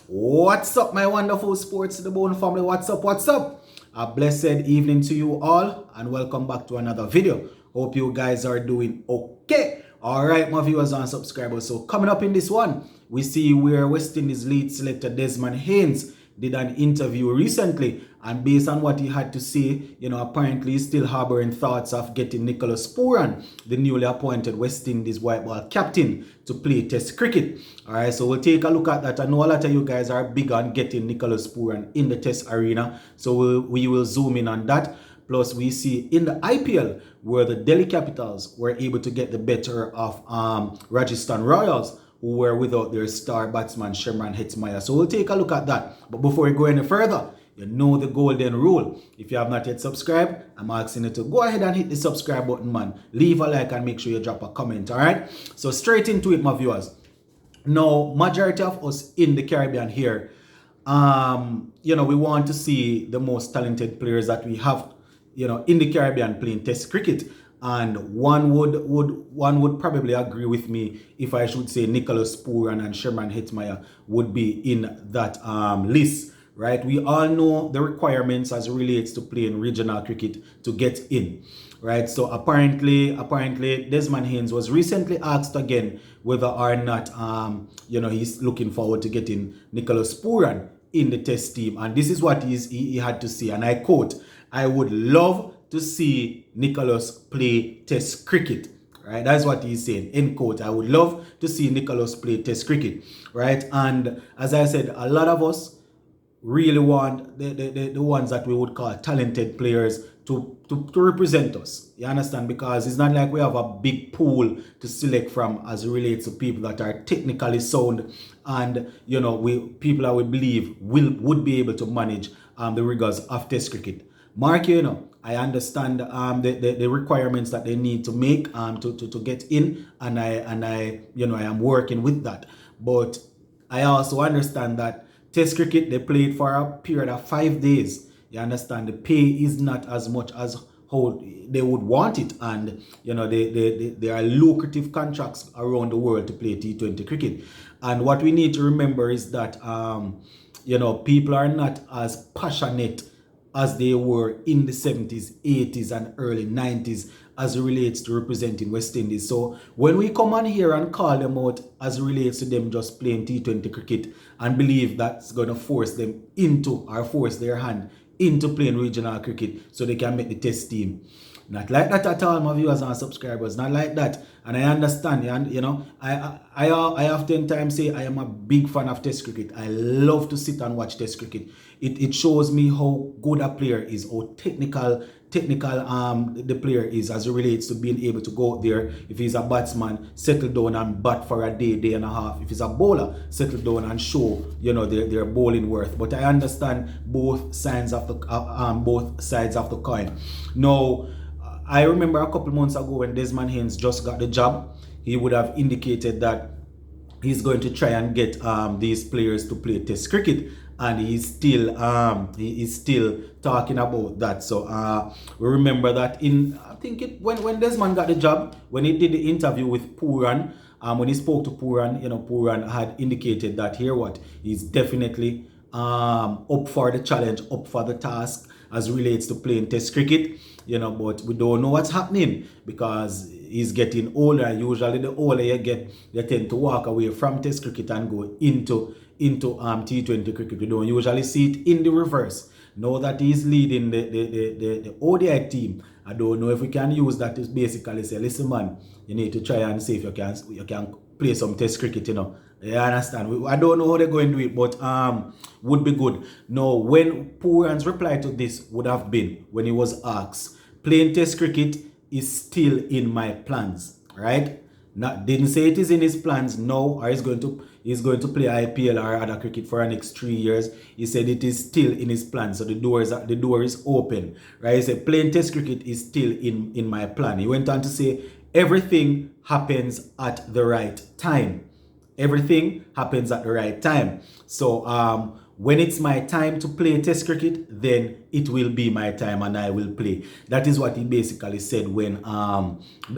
What's up, my wonderful Sports to the Bone family? What's up? What's up? A blessed evening to you all, and welcome back to another video. Hope you guys are doing okay. All right, my viewers and subscribers. So coming up in this one, we see where West Indies lead selector Desmond Haynes did an interview recently, and based on what he had to say, apparently he's still harboring thoughts of getting Nicholas Pooran, the newly appointed West Indies white ball captain, to play Test cricket. All right, so we'll take a look at that. I know a lot of you guys are big on getting Nicholas Pooran in the Test arena, so we will zoom in on that. Plus, we see in the IPL where the Delhi Capitals were able to get the better of Rajasthan Royals, who were without their star batsman Shimron Hetmyer. So we'll take a look at that. But before we go any further, you know the golden rule. If you have not yet subscribed, I'm asking you to go ahead and hit the subscribe button, man. Leave a like and make sure you drop a comment, all right? So straight into it, my viewers. Now, majority of us in the Caribbean here, we want to see the most talented players that we have, in the Caribbean playing Test cricket. And one would probably agree with me if I should say Nicholas Pooran and Shimron Hetmyer would be in that list, right? We all know the requirements as it relates to playing regional cricket to get in, right? So apparently Desmond Haynes was recently asked again whether or not he's looking forward to getting Nicholas Pooran in the Test team, and this is what he had to say, and I quote, "I would love to see Nicholas play Test cricket." Right, that's what he's saying. End quote. I would love to see Nicholas play Test cricket. Right, and as I said, a lot of us really want the ones that we would call talented players to represent us. You understand? Because it's not like we have a big pool to select from as it relates to people that are technically sound and people that we believe would be able to manage the rigors of Test cricket. Mark, I understand the requirements that they need to make to get in, and I am working with that. But I also understand that Test cricket, they play it for a period of 5 days. You understand, the pay is not as much as how they would want it, and there are lucrative contracts around the world to play T20 cricket. And what we need to remember is that people are not as passionate as they were in the 70s, 80s, and early 90s as it relates to representing West Indies. So when we come on here and call them out as it relates to them just playing T20 cricket and believe that's going to force them into, or force their hand into playing regional cricket so they can make the Test team. Not like that at all, my viewers and subscribers. Not like that. And I understand, I oftentimes say I am a big fan of Test cricket. I love to sit and watch Test cricket. It shows me how good a player is, how technical the player is as it relates to being able to go out there. If he's a batsman, settle down and bat for a day and a half. If he's a bowler, settle down and show their bowling worth. But I understand both sides of the coin. Now, I remember a couple months ago when Desmond Haynes just got the job, he would have indicated that he's going to try and get these players to play Test cricket, and he's still talking about that. So we remember that when Desmond got the job, when he did the interview with Pooran, when he spoke to Pooran, Pooran had indicated that he's definitely up for the challenge, up for the task as relates to playing Test cricket, but we don't know what's happening because he's getting older. Usually the older you get, you tend to walk away from Test cricket and go into T20 cricket. We don't usually see it in the reverse. Now that he's leading the ODI team, I don't know if we can use that to basically say, listen man, you need to try and see if you can play some Test cricket, You understand? I don't know how they're going to do it, but would be good. Now, when Pooran's reply to this would have been, when he was asked, playing Test cricket is still in my plans, right? Didn't say it is in his plans now, or he's going to play IPL or other cricket for the next 3 years. He said it is still in his plans, so the door is open, right? He said playing Test cricket is still in my plan. He went on to say everything happens at the right time. Everything happens at the right time. So when it's my time to play Test cricket, then it will be my time and I will play. That is what he basically said when,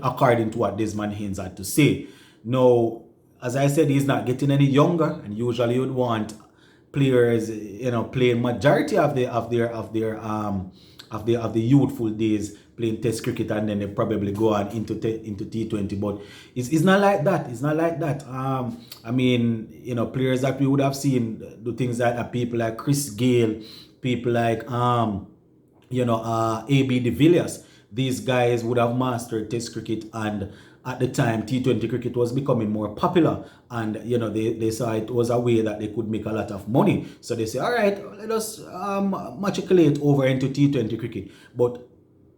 according to what Desmond Haynes had to say. Now, as I said, he's not getting any younger, and usually you'd want players, playing majority of the youthful days playing Test cricket, and then they probably go on into T20. But it's not like that. It's not like that. I mean, players that we would have seen do things like people like Chris Gale, people like AB de Villiers. These guys would have mastered Test cricket, and at the time T20 cricket was becoming more popular, and they saw it was a way that they could make a lot of money. So they say, all right, let us matriculate over into T20 cricket. But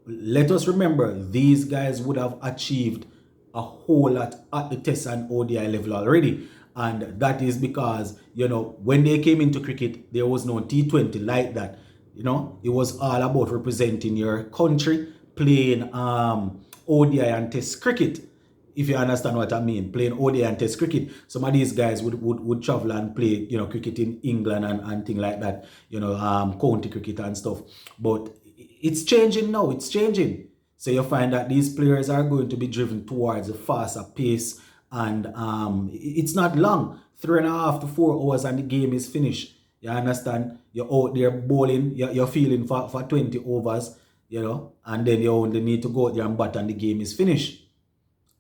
let us remember, these guys would have achieved a whole lot at the Test and ODI level already. And that is because, when they came into cricket, there was no T20 like that. It was all about representing your country, playing ODI and Test cricket. If you understand what I mean, playing ODI and Test cricket. Some of these guys would travel and play, cricket in England and things like that, county cricket and stuff. But it's changing now. It's changing. So you find that these players are going to be driven towards a faster pace, and it's not long. 3.5 to 4 hours and the game is finished. You understand? You're out there bowling. You're feeling for 20 overs, and then you only need to go out there and bat, and the game is finished.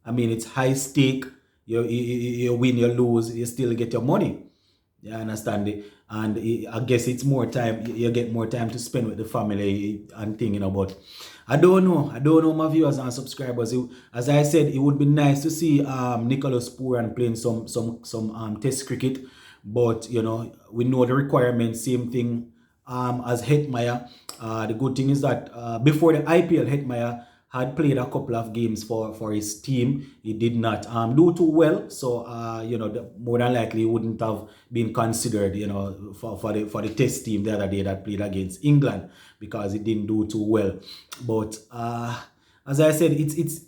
I mean, it's high stake. You win, you lose, you still get your money. You understand it? And I guess it's more time. You get more time to spend with the family and thing, But I don't know, my viewers and subscribers. As I said, it would be nice to see Nicholas Pooran playing some Test cricket. But we know the requirements. Same thing as Hetmeyer. The good thing is that before the IPL, Hetmeyer had played a couple of games for his team. He did not do too well, so more than likely he wouldn't have been considered, for the Test team the other day that played against England, because he didn't do too well. But as I said, it's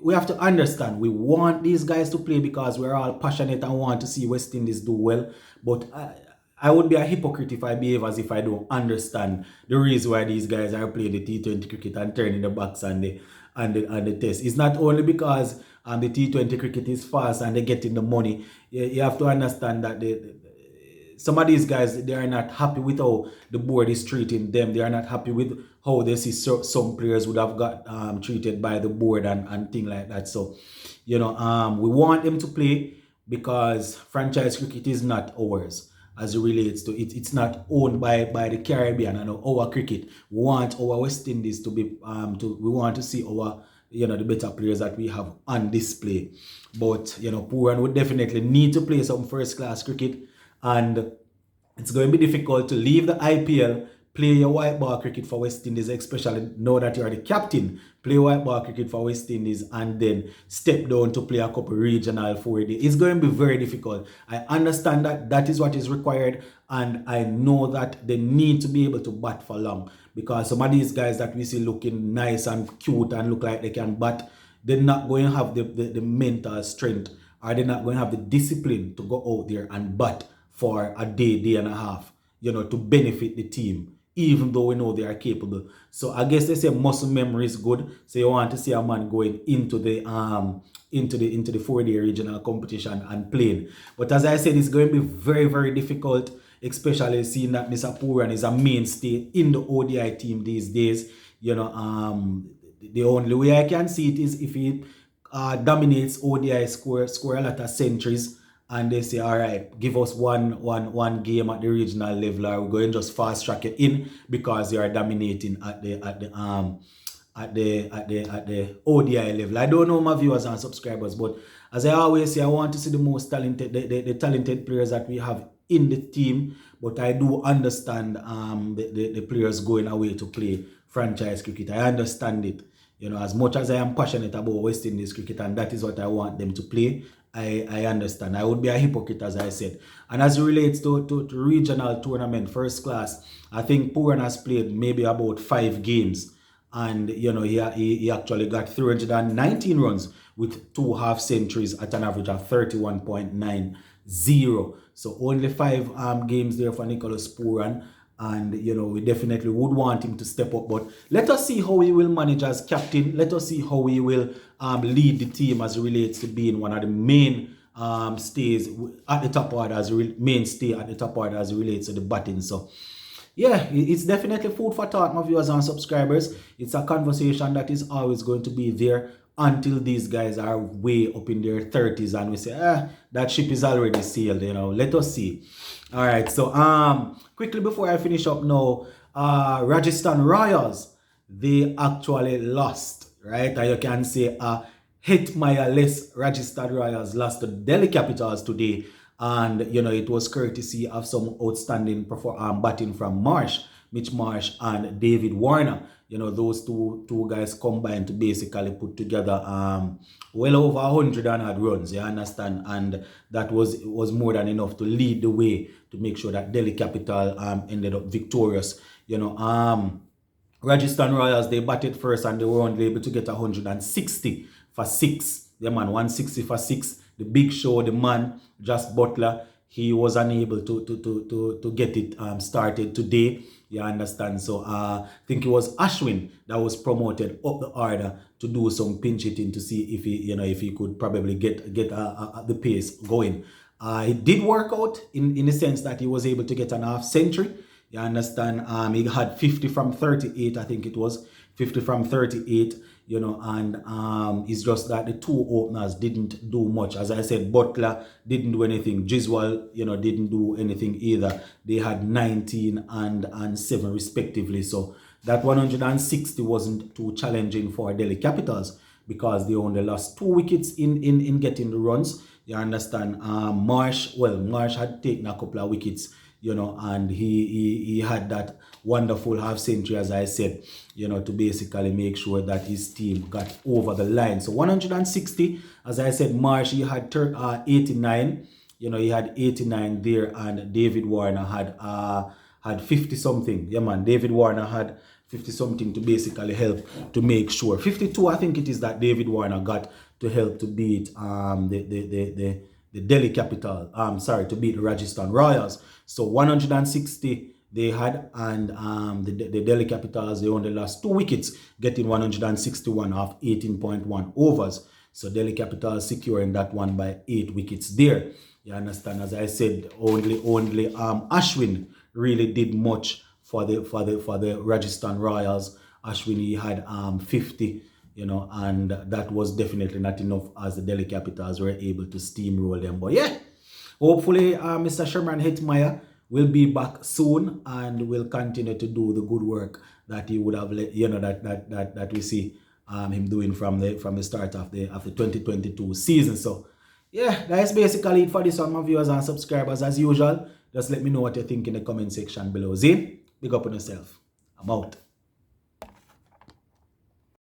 we have to understand, we want these guys to play because we're all passionate and want to see West Indies do well. But I would be a hypocrite if I behave as if I don't understand the reason why these guys are playing the T20 cricket and turning the backs on the Test. It's not only because the T20 cricket is fast and they're getting the money. You have to understand that some of these guys, they are not happy with how the board is treating them. They are not happy with how they see some players would have got treated by the board and things like that. So, we want them to play because franchise cricket is not ours. As it relates to it, it's not owned by the Caribbean and our cricket. We want our West Indies to be we want to see our the better players that we have on display. But Pooran would definitely need to play some first class cricket, and it's going to be difficult to leave the IPL, play your white ball cricket for West Indies, especially now that you are the captain. Play white ball cricket for West Indies and then step down to play a couple regional 4-day. It's going to be very difficult. I understand that is what is required, and I know that they need to be able to bat for long, because some of these guys that we see looking nice and cute and look like they can bat, they're not going to have the mental strength, or they're not going to have the discipline to go out there and bat for a day and a half, to benefit the team, even though we know they are capable. So I guess they say muscle memory is good. So you want to see a man going into the 4-day regional competition and playing. But as I said, it's going to be very, very difficult, especially seeing that Mr. Pooran is a mainstay in the ODI team these days. The only way I can see it is if he dominates ODI, score a lot of centuries, and they say, all right, give us one game at the regional level, or we're going to just fast track it in because you are dominating at the ODI level. I don't know, my viewers and subscribers, but as I always say, I want to see the most talented, the talented players that we have in the team. But I do understand the players going away to play franchise cricket. I understand it. As much as I am passionate about West Indies cricket, and that is what I want them to play, I understand. I would be a hypocrite, as I said. And as it relates to regional tournament, first class, I think Pooran has played maybe about 5 games. And, he actually got 319 runs with 2 half centuries at an average of 31.90. So only 5 games there for Nicholas Pooran. And, we definitely would want him to step up. But let us see how he will manage as captain. Let us see how he will lead the team as it relates to being one of the main stays at the top order as mainstay at the top order as it relates to the batting. So yeah, it's definitely food for thought, my viewers and subscribers. It's a conversation that is always going to be there until these guys are way up in their 30s and we say, that ship is already sailed, let us see. All right, so quickly before I finish up now, Rajasthan Royals, they actually lost, right? And you can say hit-my-less Rajasthan Royals lost to Delhi Capitals today. And, it was courtesy of some outstanding batting from Mitch Marsh and David Warner. Those two guys combined to basically put together well over 100 and odd runs, you understand? And that was more than enough to lead the way to make sure that Delhi Capital ended up victorious. Rajasthan Royals, they batted first and they were only able to get 160 for 6. Yeah, man, 160 for 6. The big show, the man, Just Butler, he was unable to get it started today. You understand? So I think it was Ashwin that was promoted up the order to do some pinch hitting to see if he could probably get the pace going. It did work out in the sense that he was able to get an half century. You understand? He had 50 from 38, I think it was 50 from 38. And it's just that the two openers didn't do much. As I said, Butler didn't do anything. Giswell, didn't do anything either. They had 19 and 7 respectively. So that 160 wasn't too challenging for Delhi Capitals because they only lost 2 wickets in getting the runs. You understand? Marsh had taken a couple of wickets, and he had that wonderful half century, as I said, to basically make sure that his team got over the line. So 160, as I said, Marsh, he had 89, he had 89 there, and David Warner had 50 something. Yeah, man, David Warner had 50 something to basically help to make sure. 52, I think it is, that David Warner got to help to beat the Delhi Capital, to beat the Rajasthan Royals. So 160 they had, and the Delhi Capitals, they only lost 2 wickets, getting 161 off 18.1 overs. So Delhi Capitals securing that one by 8 wickets there. You understand? As I said, only Ashwin really did much for the Rajasthan Royals. Ashwin, he had 50. And that was definitely not enough as the Delhi Capitals were able to steamroll them. But yeah, hopefully Mr. Sherman Hetmeyer will be back soon and will continue to do the good work that he would have, that we see him doing from the start of the 2022 season. So yeah, that's basically it for this one, my viewers and subscribers. As usual, just let me know what you think in the comment section below. Zin, big up on yourself. I'm out.